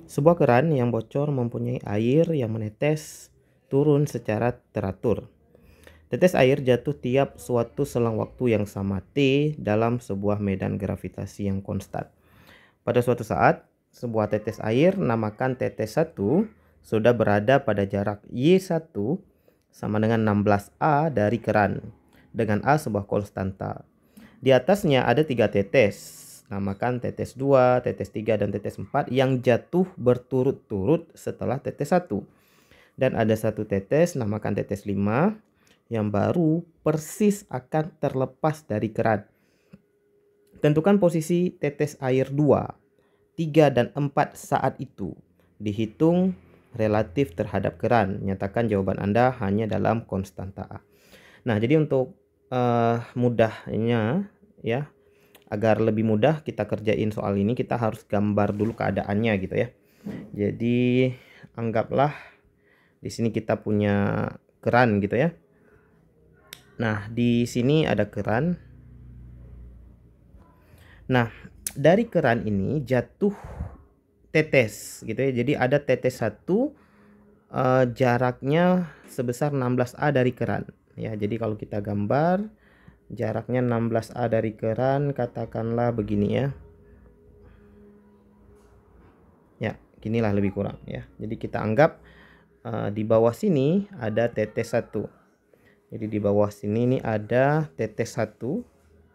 Sebuah keran yang bocor mempunyai air yang menetes turun secara teratur. Tetes air jatuh tiap suatu selang waktu yang sama T dalam sebuah medan gravitasi yang konstan. Pada suatu saat, sebuah tetes air, namakan tetes 1, sudah berada pada jarak Y1 sama dengan 16A dari keran, dengan A sebuah konstanta. Di atasnya ada 3 tetes, namakan tetes 2, tetes 3, dan tetes 4 yang jatuh berturut-turut setelah tetes 1. Dan ada satu tetes, namakan tetes 5, yang baru persis akan terlepas dari keran. Tentukan posisi tetes air 2, 3, dan 4 saat itu. Dihitung relatif terhadap keran. Nyatakan jawaban Anda hanya dalam konstanta A. Nah, jadi untuk mudahnya ya, agar lebih mudah kita kerjain soal ini, kita harus gambar dulu keadaannya gitu ya. Jadi anggaplah di sini kita punya keran gitu ya. Nah, di sini ada keran. Nah, dari keran ini jatuh tetes gitu ya. Jadi ada tetes 1 jaraknya sebesar 16A dari keran ya. Jadi kalau kita gambar jaraknya 16A dari keran, katakanlah begini ya. Ya, ginilah lebih kurang ya. Jadi kita anggap di bawah sini ada tetes 1. Jadi di bawah sini ini ada tetes 1.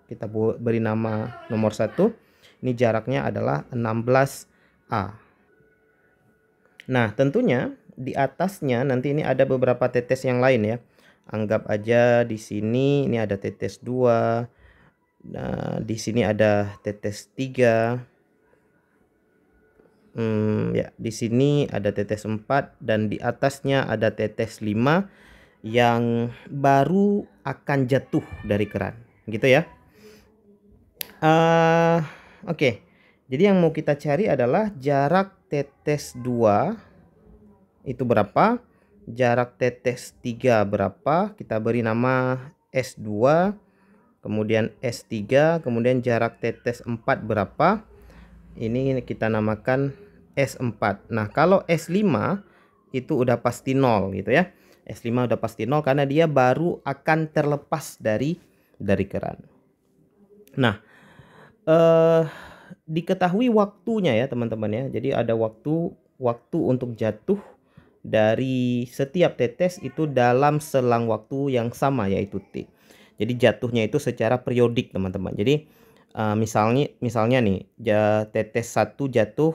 Kita beri nama nomor 1. Ini jaraknya adalah 16A. Nah, tentunya di atasnya nanti ini ada beberapa tetes yang lain ya. Anggap aja di sini ini ada tetes 2. Nah, di sini ada tetes 3. Ya, di sini ada tetes 4 dan di atasnya ada tetes 5 yang baru akan jatuh dari keran. Gitu ya. Oke. Jadi yang mau kita cari adalah jarak tetes 2 itu berapa, jarak tetes 3 berapa, kita beri nama S2, kemudian S3, kemudian jarak tetes 4 berapa, ini kita namakan S4. Nah, kalau S5 itu udah pasti 0 gitu ya. S5 udah pasti 0 karena dia baru akan terlepas dari keran. Nah, diketahui waktunya ya teman-teman ya. Jadi ada waktu untuk jatuh dari setiap tetes itu dalam selang waktu yang sama, yaitu T. Jadi jatuhnya itu secara periodik teman-teman. Jadi misalnya nih tetes 1 jatuh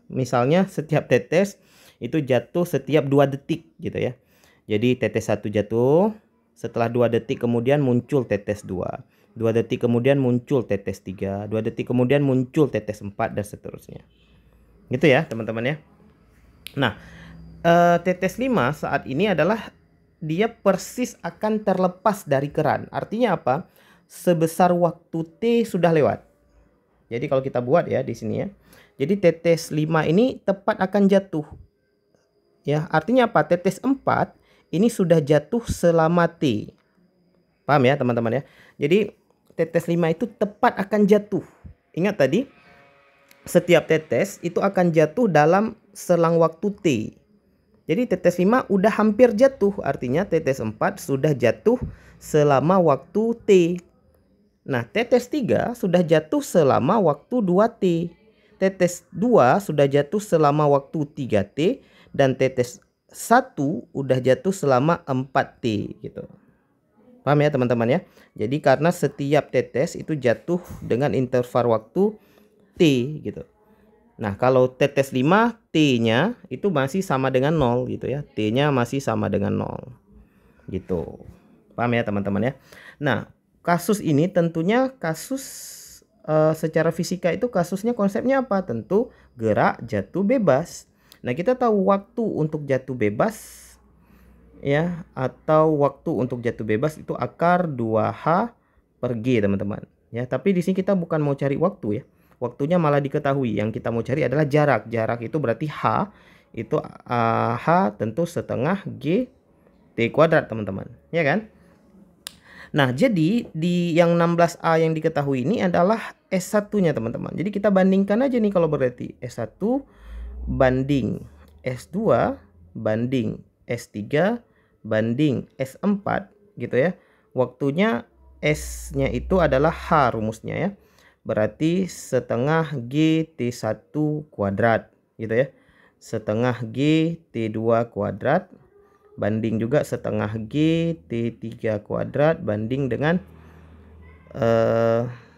misalnya setiap tetes itu jatuh setiap 2 detik gitu ya. Jadi tetes 1 jatuh, setelah 2 detik kemudian muncul tetes 2. 2 detik kemudian muncul tetes 3, 2 detik kemudian muncul tetes 4, dan seterusnya. Gitu ya teman-teman ya. Nah, tetes 5 saat ini adalah dia persis akan terlepas dari keran. Artinya apa? Sebesar waktu T sudah lewat. Jadi kalau kita buat ya di sini ya. Jadi tetes 5 ini tepat akan jatuh. Ya, artinya apa? Tetes 4 ini sudah jatuh selama T. Paham ya teman-teman ya? Jadi tetes 5 itu tepat akan jatuh. Ingat tadi, setiap tetes itu akan jatuh dalam selang waktu T. Jadi tetes 5 udah hampir jatuh, artinya tetes 4 sudah jatuh selama waktu T. Nah, tetes 3 sudah jatuh selama waktu 2T. Tetes 2 sudah jatuh selama waktu 3T. Dan tetes 1 udah jatuh selama 4T gitu. Paham ya teman-teman ya? Jadi karena setiap tetes itu jatuh dengan interval waktu T gitu. Nah, kalau tetes 5 T-nya itu masih sama dengan 0 gitu ya. T-nya masih sama dengan 0. Gitu. Paham ya teman-teman ya? Nah, kasus ini tentunya kasus secara fisika itu kasusnya konsepnya apa? Tentu gerak jatuh bebas. Nah, kita tahu waktu untuk jatuh bebas ya, atau waktu untuk jatuh bebas itu akar 2H per G teman-teman ya. Tapi di sini kita bukan mau cari waktu ya, waktunya malah diketahui. Yang kita mau cari adalah jarak. Jarak itu berarti H itu H tentu setengah G T kuadrat teman-teman ya kan. Nah, jadi di yang 16A yang diketahui ini adalah S1 nya teman-teman. Jadi kita bandingkan aja nih, kalau berarti S1 banding S2 banding S3 banding S4 gitu ya. Waktunya S-nya itu adalah H rumusnya ya. Berarti setengah G T1 kuadrat gitu ya. Setengah G T2 kuadrat banding juga setengah G T3 kuadrat banding dengan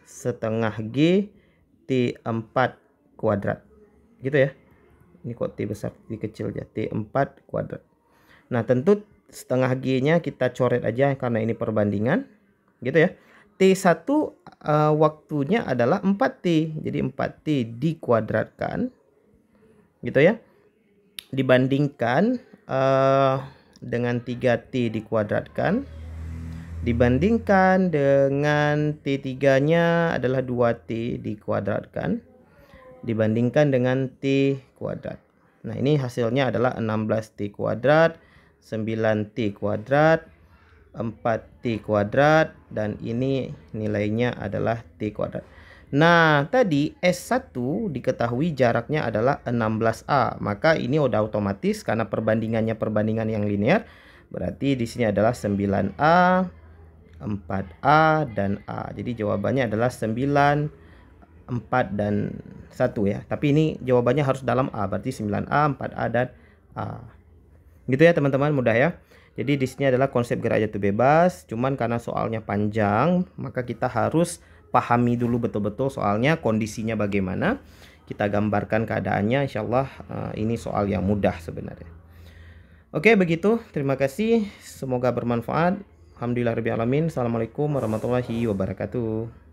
setengah G T4 kuadrat gitu ya. Ini kok T besar, T kecil ya, T4 kuadrat. Nah, tentu setengah G-nya kita coret aja karena ini perbandingan gitu ya. T1 waktunya adalah 4T. Jadi 4T dikuadratkan gitu ya. Dibandingkan dengan 3T dikuadratkan. Dibandingkan dengan T3-nya adalah 2T dikuadratkan. Dibandingkan dengan T kuadrat. Nah, ini hasilnya adalah 16T kuadrat, 9T kuadrat, 4T kuadrat, dan ini nilainya adalah T kuadrat. Nah, tadi S1 diketahui jaraknya adalah 16A. Maka ini udah otomatis karena perbandingannya perbandingan yang linear. Berarti di sini adalah 9A, 4A, dan A. Jadi jawabannya adalah 9, 4, dan 1 ya. Tapi ini jawabannya harus dalam A. Berarti 9A, 4A, dan A. Gitu ya teman-teman, mudah ya. Jadi di sini adalah konsep gerak jatuh bebas. Cuman karena soalnya panjang, maka kita harus pahami dulu betul-betul soalnya kondisinya bagaimana. Kita gambarkan keadaannya. Insya Allah ini soal yang mudah sebenarnya. Oke, begitu. Terima kasih. Semoga bermanfaat. Alhamdulillahirabbil alamin. Assalamualaikum warahmatullahi wabarakatuh.